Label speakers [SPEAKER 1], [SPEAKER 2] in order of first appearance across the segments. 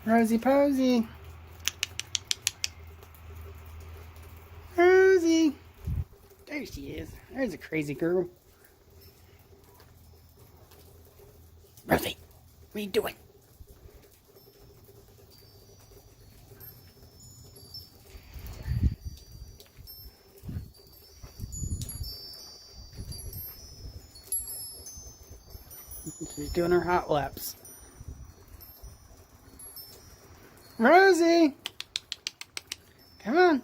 [SPEAKER 1] Rosie Posy. Rosie. There she is. There's a crazy girl. Rosie, what are you doing? She's doing her hot laps. Rosie! Come on.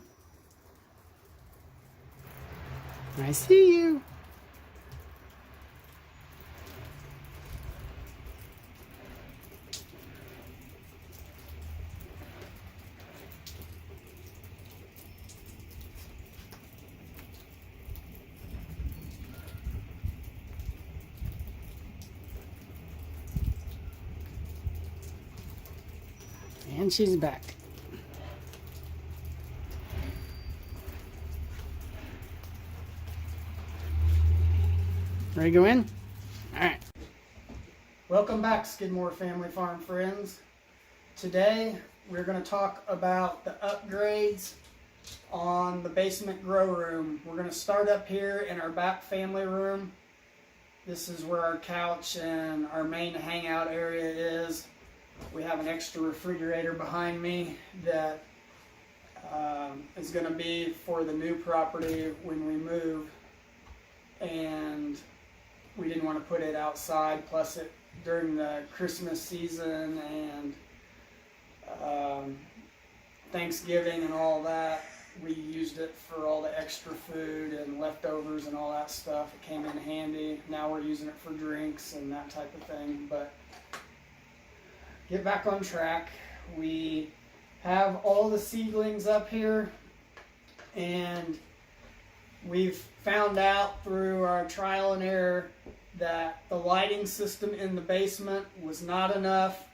[SPEAKER 1] I see you. And she's back. Ready to go in? Alright. Welcome back, Skidmore Family Farm friends. Today we're going to talk about the upgrades on the basement grow room. We're going to start up here in our back family room. This is where our couch and our main hangout area is. We have an extra refrigerator behind me that is going to be for the new property when we move, and we didn't want to put it outside. Plus, during the Christmas season and Thanksgiving and all that, we used it for all the extra food and leftovers and all that stuff. It came in handy. Now we're using it for drinks and that type of thing. But get back on track. We have all the seedlings up here, and we've found out through our trial and error that the lighting system in the basement was not enough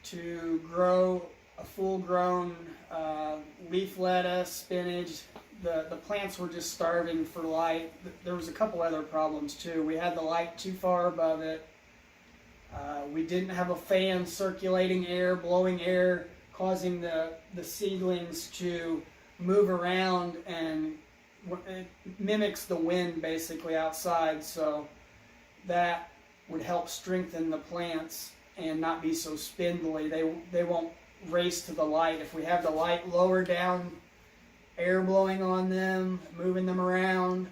[SPEAKER 1] to grow a full-grown leaf lettuce, spinach. The plants were just starving for light. There was a couple other problems too. We had the light too far above it. We didn't have a fan circulating air, blowing air, causing the seedlings to move around, and it mimics the wind basically outside, so that would help strengthen the plants and not be so spindly. They won't race to the light. If we have the light lower down, air blowing on them, moving them around,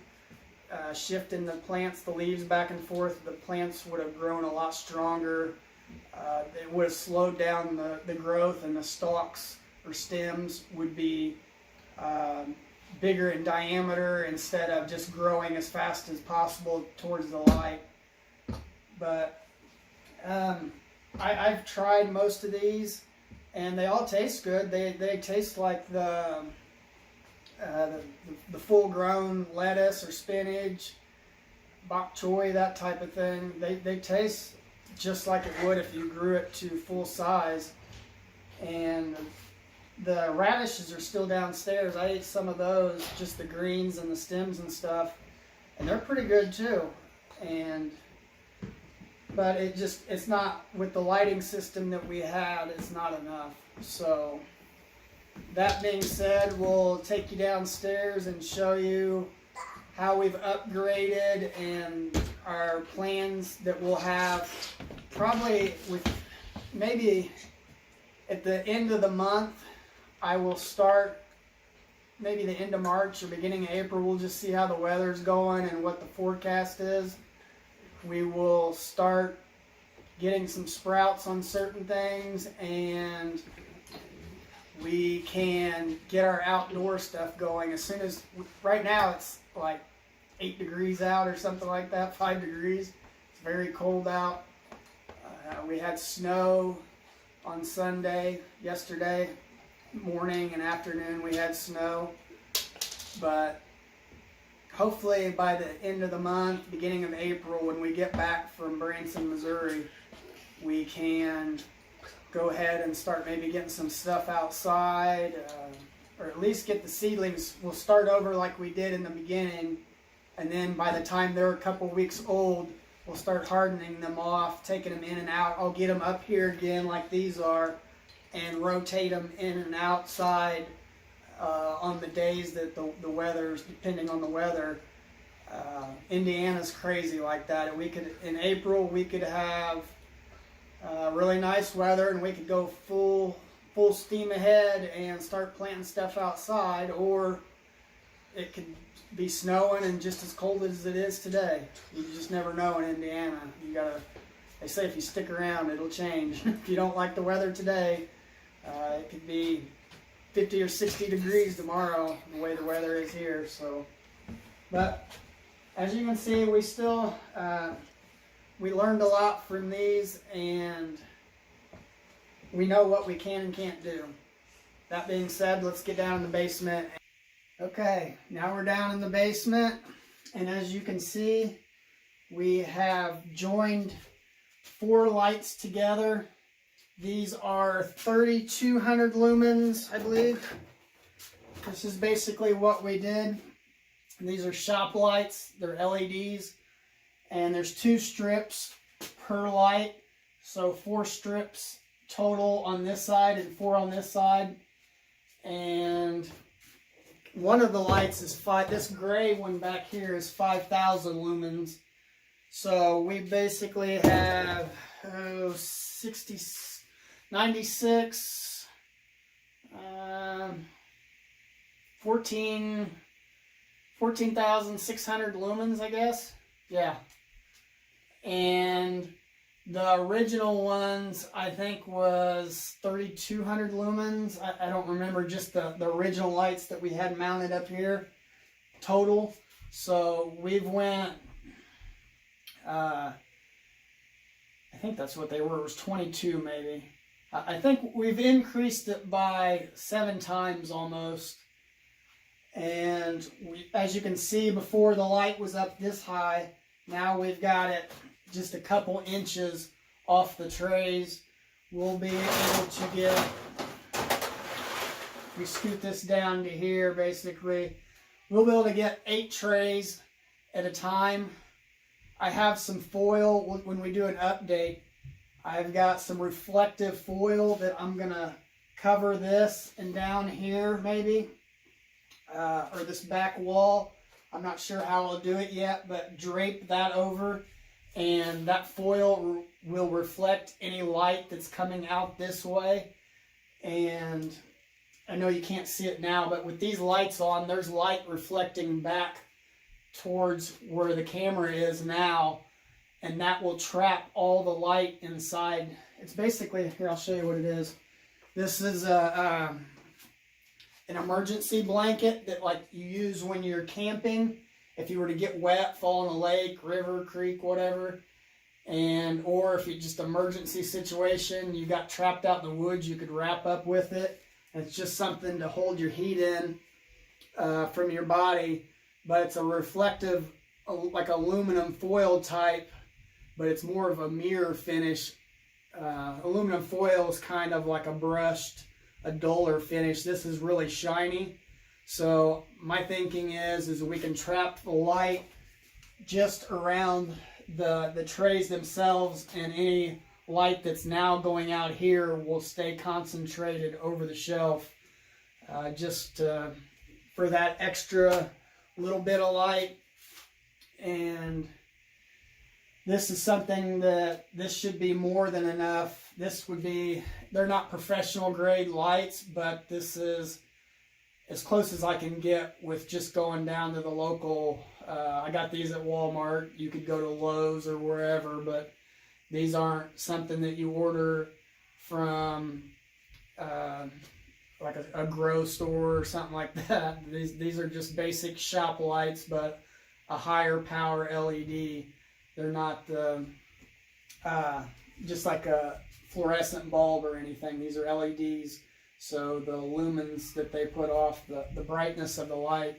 [SPEAKER 1] shifting the plants, the leaves back and forth, the plants would have grown a lot stronger. It would have slowed down the growth, and the stalks or stems would be bigger in diameter instead of just growing as fast as possible towards the light. But I've tried most of these, and they all taste good. They taste like the full-grown lettuce or spinach, bok choy, that type of thing. They taste just like it would if you grew it to full size. And the radishes are still downstairs. I ate some of those, just the greens and the stems and stuff, and they're pretty good too. But it's not, with the lighting system that we had, it's not enough. So that being said, we'll take you downstairs and show you how we've upgraded and our plans that we'll have probably maybe at the end of the month. I will start maybe the end of March or beginning of April. We'll just see how the weather's going and what the forecast is. We will start getting some sprouts on certain things, and we can get our outdoor stuff going as soon as. Right now it's like 8 degrees out or something like that, 5 degrees. It's very cold out. We had snow on Sunday. Yesterday morning and afternoon we had snow, but hopefully by the end of the month, beginning of April, when we get back from Branson, Missouri, we can go ahead and start maybe getting some stuff outside, or at least get the seedlings. We'll start over like we did in the beginning, and then by the time they're a couple weeks old, we'll start hardening them off, taking them in and out. I'll get them up here again like these are, and rotate them in and outside on the days that the weather's, depending on the weather. Indiana's crazy like that. In April, we could have really nice weather and we could go full steam ahead and start planting stuff outside, or it could be snowing and just as cold as it is today. You just never know in Indiana. They say if you stick around, it'll change. If you don't like the weather today, it could be 50 or 60 degrees tomorrow, the way the weather is here. So, but as you can see, we still, we learned a lot from these, and we know what we can and can't do. That being said, let's get down in the basement. Okay, now we're down in the basement, and as you can see, we have joined 4 lights together. These are 3200 lumens, I believe. This is basically what we did. These are shop lights, they're LEDs, and there's 2 strips per light, so 4 strips total on this side and 4 on this side. And one of the lights is this gray one back here is 5,000 lumens. So we basically have 96, 14,600 lumens, I guess. Yeah. And the original ones, I think, was 3,200 lumens. I don't remember just the original lights that we had mounted up here total. So we've went, I think that's what they were. It was 22 maybe. I think we've increased it by 7 times almost. And as you can see, before the light was up this high, now we've got it just a couple inches off the trays. We'll be able to get, we scoot this down to here basically, we'll be able to get 8 trays at a time. I have some foil when we do an update. I've got some reflective foil that I'm gonna cover this and down here maybe, or this back wall. I'm not sure how I'll do it yet, but drape that over, and that foil will reflect any light that's coming out this way. And I know you can't see it now, but with these lights on, there's light reflecting back towards where the camera is now, and that will trap all the light inside. It's basically, here, I'll show you what it is. This is an emergency blanket that like you use when you're camping. If you were to get wet, fall in a lake, river, creek, whatever, and or if it's just emergency situation, you got trapped out in the woods, you could wrap up with it. And it's just something to hold your heat in from your body, but it's a reflective, like aluminum foil type, but it's more of a mirror finish. Aluminum foil is kind of like a brushed, a duller finish. This is really shiny. So my thinking is we can trap the light just around the trays themselves, and any light that's now going out here will stay concentrated over the shelf, just for that extra little bit of light. And this is something that this should be more than enough. This would be, they're not professional grade lights, but this is as close as I can get with just going down to the local, I got these at Walmart. You could go to Lowe's or wherever, but these aren't something that you order from like a grow store or something like that. These are just basic shop lights, but a higher power LED. They're not just like a fluorescent bulb or anything. These are LEDs. So the lumens that they put off, the brightness of the light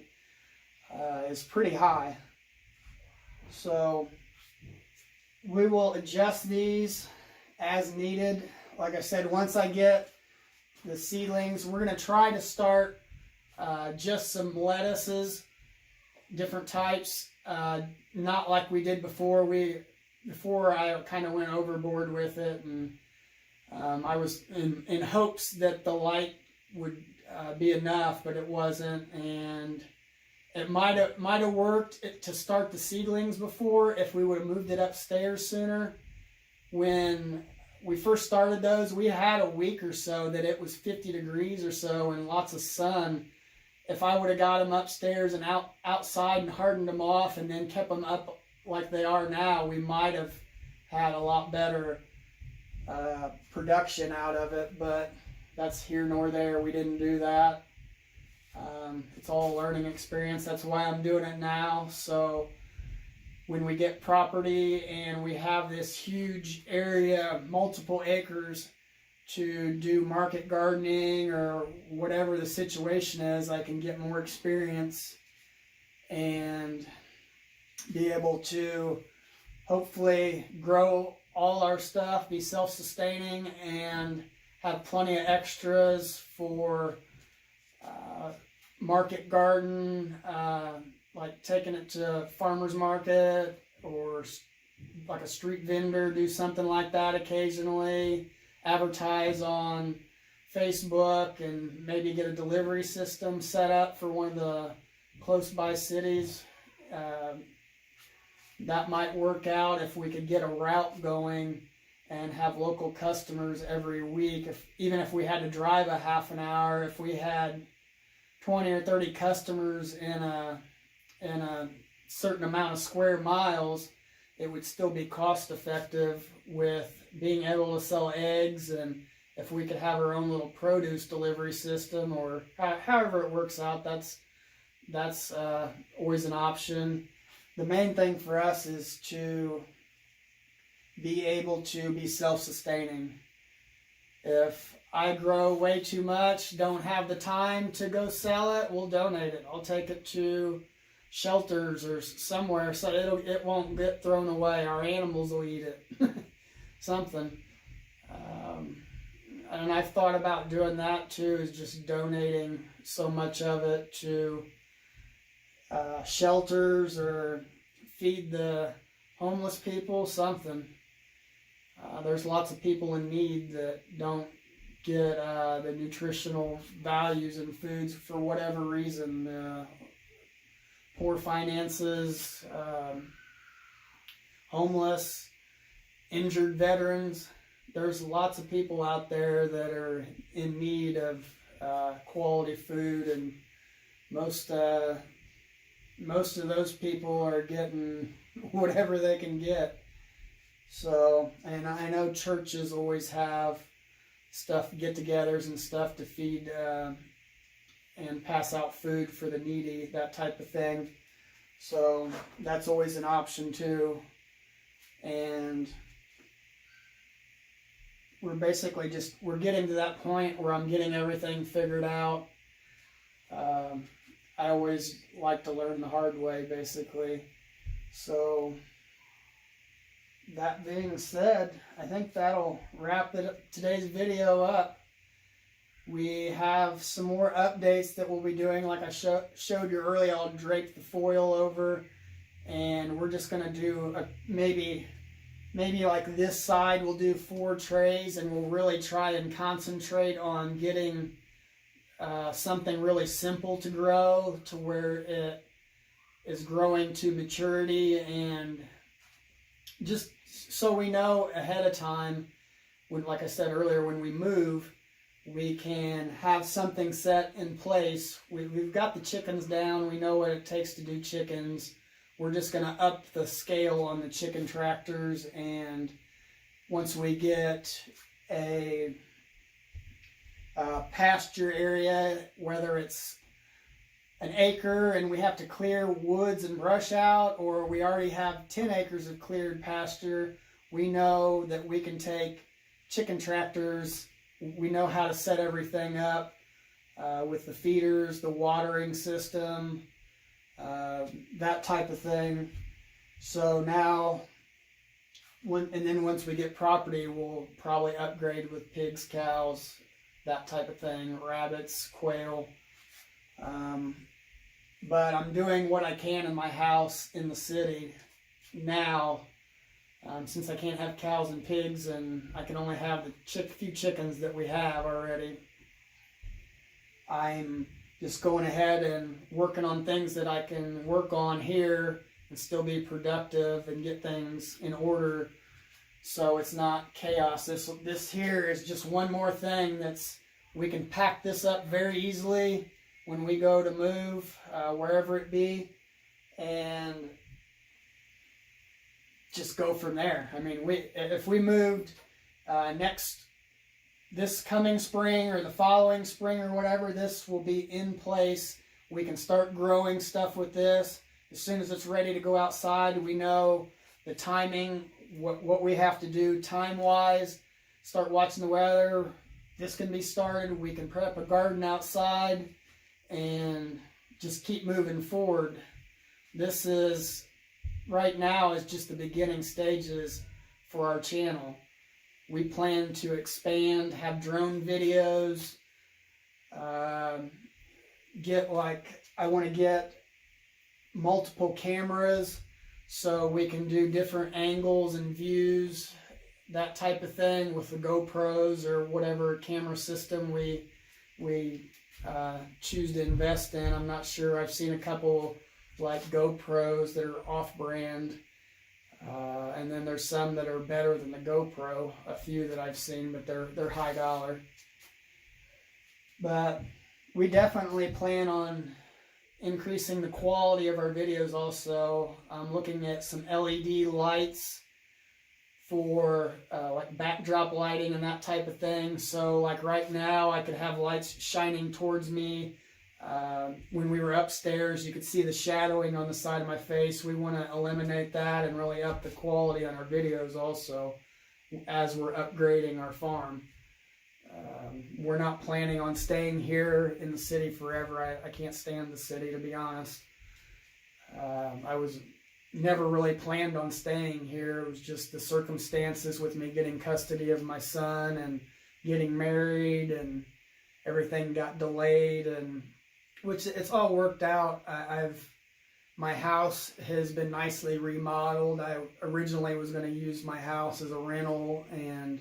[SPEAKER 1] is pretty high. So we will adjust these as needed. Like I said, once I get the seedlings, we're going to try to start just some lettuces, different types, not like we did before. Before I kind of went overboard with it, and I was in hopes that the light would be enough, but it wasn't, and it might have worked to start the seedlings before if we would have moved it upstairs sooner. When we first started those, we had a week or so that it was 50 degrees or so and lots of sun. If I would have got them upstairs and outside and hardened them off and then kept them up like they are now, we might have had a lot better production out of it, but that's here nor there. We didn't do that. It's all a learning experience. That's why I'm doing it now. So when we get property and we have this huge area, multiple acres, to do market gardening or whatever the situation is, I can get more experience and be able to hopefully grow all our stuff, be self-sustaining, and have plenty of extras for market garden, like taking it to farmer's market or like a street vendor, do something like that occasionally, advertise on Facebook, and maybe get a delivery system set up for one of the close by cities. That might work out if we could get a route going and have local customers every week. Even if we had to drive a half an hour, if we had 20 or 30 customers in a certain amount of square miles, it would still be cost effective with being able to sell eggs. And if we could have our own little produce delivery system, or however it works out, that's always an option. The main thing for us is to be able to be self-sustaining. If I grow way too much, don't have the time to go sell it, we'll donate it. I'll take it to shelters or somewhere so it won't get thrown away. Our animals will eat it. Something. And I've thought about doing that too, is just donating so much of it to shelters or feed the homeless people, something. There's lots of people in need that don't get the nutritional values in foods for whatever reason. Poor finances, homeless, injured veterans. There's lots of people out there that are in need of quality food, and most of those people are getting whatever they can get. So, and I know churches always have stuff, get-togethers and stuff to feed and pass out food for the needy, that type of thing. So that's always an option too. And we're basically we're getting to that point where I'm getting everything figured out. I always like to learn the hard way, basically. So that being said, I think that'll wrap today's video up. We have some more updates that we'll be doing. Like I showed you earlier, I'll drape the foil over, and we're just going to do maybe like this side we'll do 4 trays, and we'll really try and concentrate on getting something really simple to grow to where it is growing to maturity, and just so we know ahead of time, when, like I said earlier, when we move, we can have something set in place. We've got the chickens down. We know what it takes to do chickens. We're just going to up the scale on the chicken tractors, and once we get a pasture area, whether it's an acre and we have to clear woods and brush out, or we already have 10 acres of cleared pasture, we know that we can take chicken tractors. We know how to set everything up with the feeders, the watering system, that type of thing. So now, and then once we get property, we'll probably upgrade with pigs, cows, that type of thing, rabbits, quail. But I'm doing what I can in my house in the city now. Since I can't have cows and pigs and I can only have the few chickens that we have already, I'm just going ahead and working on things that I can work on here and still be productive and get things in order so it's not chaos. This here is just one more thing we can pack this up very easily when we go to move, wherever it be, and just go from there. I mean, if we moved this coming spring or the following spring or whatever, this will be in place. We can start growing stuff with this. As soon as it's ready to go outside, we know the timing, what we have to do time-wise, start watching the weather. This can be started. We can put up a garden outside and just keep moving forward. This is, right now, is just the beginning stages for our channel. We plan to expand, have drone videos, I want to get multiple cameras so we can do different angles and views, that type of thing with the GoPros or whatever camera system we choose to invest in. I'm not sure. I've seen a couple like GoPros that are off-brand. And then there's some that are better than the GoPro, a few that I've seen, but they're high dollar. But we definitely plan on increasing the quality of our videos also. I'm looking at some LED lights for like backdrop lighting and that type of thing. So like right now I could have lights shining towards me. When we were upstairs, you could see the shadowing on the side of my face. We want to eliminate that and really up the quality on our videos also as we're upgrading our farm. We're not planning on staying here in the city forever. I can't stand the city, to be honest. I was never really planned on staying here. It was just the circumstances with me getting custody of my son and getting married, and everything got delayed, and which it's all worked out. My house has been nicely remodeled. I originally was going to use my house as a rental and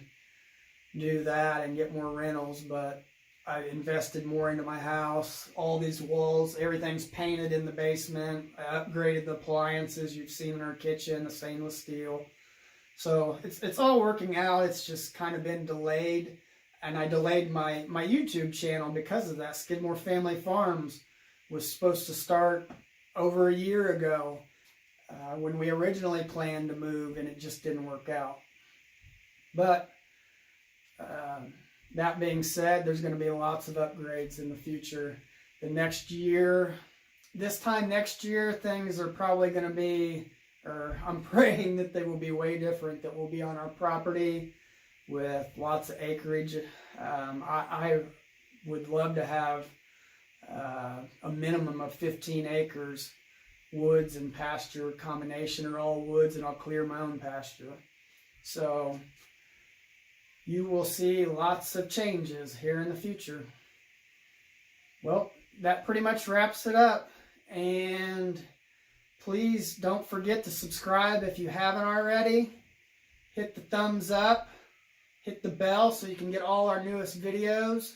[SPEAKER 1] do that and get more rentals, but I invested more into my house. All these walls, everything's painted in the basement. I upgraded the appliances you've seen in our kitchen, the stainless steel. So it's all working out. It's just kind of been delayed. And I delayed my YouTube channel because of that. Skidmore Family Farms was supposed to start over a year ago when we originally planned to move, and it just didn't work out. But that being said, there's going to be lots of upgrades in the future. The next year, this time next year, things are probably going to be, or I'm praying that they will be way different, that we'll be on our property with lots of acreage. I would love to have a minimum of 15 acres, woods and pasture combination, or all woods, and I'll clear my own pasture. So you will see lots of changes here in the future. Well, that pretty much wraps it up, and please don't forget to subscribe if you haven't already. Hit the thumbs up. Hit the bell so you can get all our newest videos.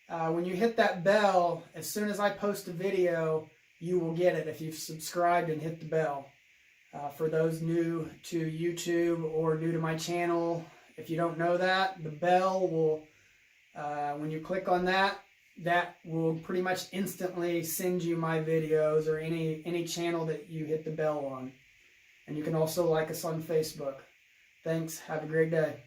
[SPEAKER 1] When you hit that bell, as soon as I post a video, you will get it if you've subscribed and hit the bell. For those new to YouTube or new to my channel, if you don't know that, the bell will, when you click on that, that will pretty much instantly send you my videos or any channel that you hit the bell on. And you can also like us on Facebook. Thanks. Have a great day.